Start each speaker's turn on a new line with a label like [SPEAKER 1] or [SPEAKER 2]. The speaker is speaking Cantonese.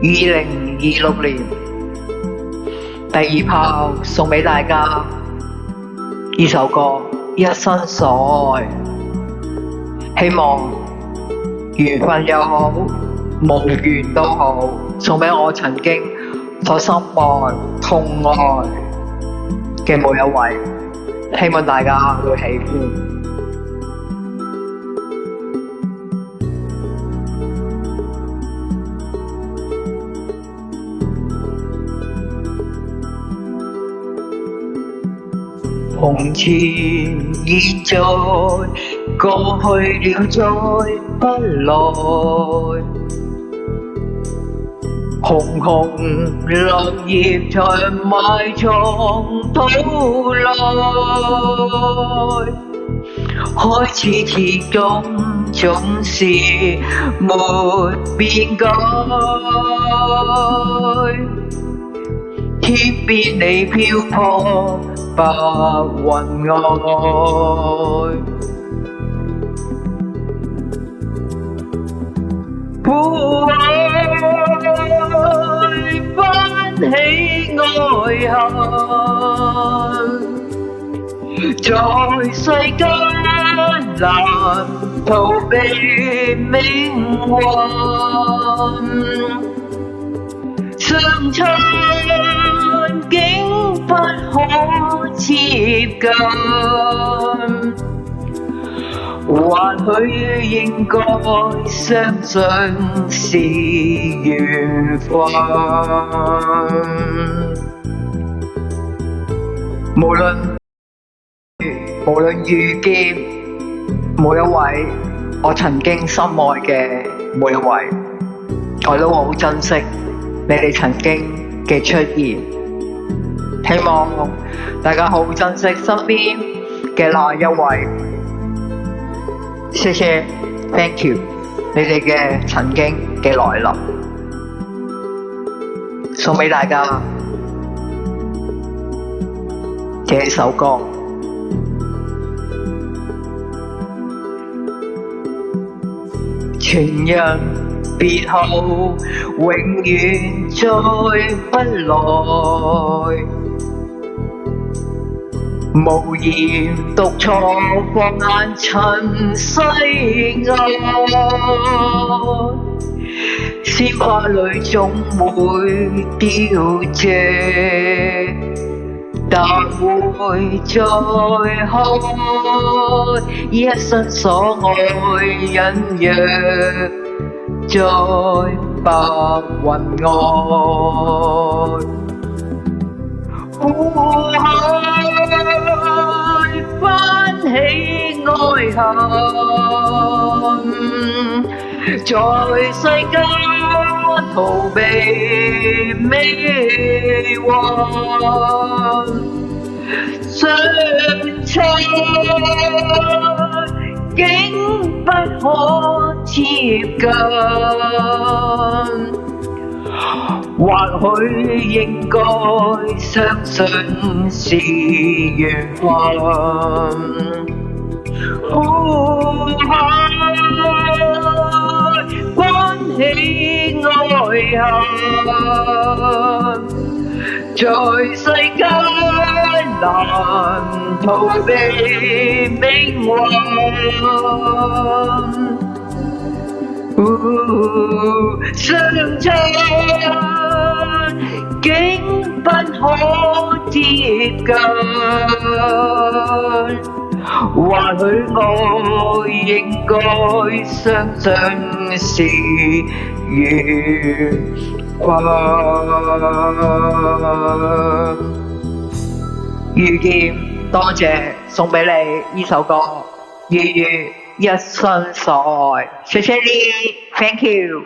[SPEAKER 1] 2026年第二炮送俾大家呢首歌《一生所愛》，希望緣分又好，無緣都好，送俾我曾經所深愛、痛愛嘅每一位，希望大家會喜歡。從前現在過去了再不來，紅紅落葉才埋藏土內，開始至終總是沒變改，天邊你漂泊白雲外，苦海翻起愛恨，在世間難逃避命運，相親竟不可接近，或許應該相信是緣分。無論遇見每一位我曾經深愛嘅每一位，我都好珍惜你哋曾經嘅出現。希望大家好珍惜身邊嘅那一位，謝謝 ，thank you， 你哋嘅曾經嘅來臨，送俾大家這首歌。情人別後永遠再不來，無言獨坐放眼塵世外，鮮花裏總會凋謝，但會再開，一生所愛隱約在白雲外，苦海翻起愛恨，在世間逃避命運，相親竟不可接近，或許應該相信是緣分。苦海翻起愛恨，在世間難逃避命運，相親竟不可接近，或許我應該相信是緣分。遇見，多謝送俾你呢首歌《粵語一生所愛》，謝謝你 ，thank you。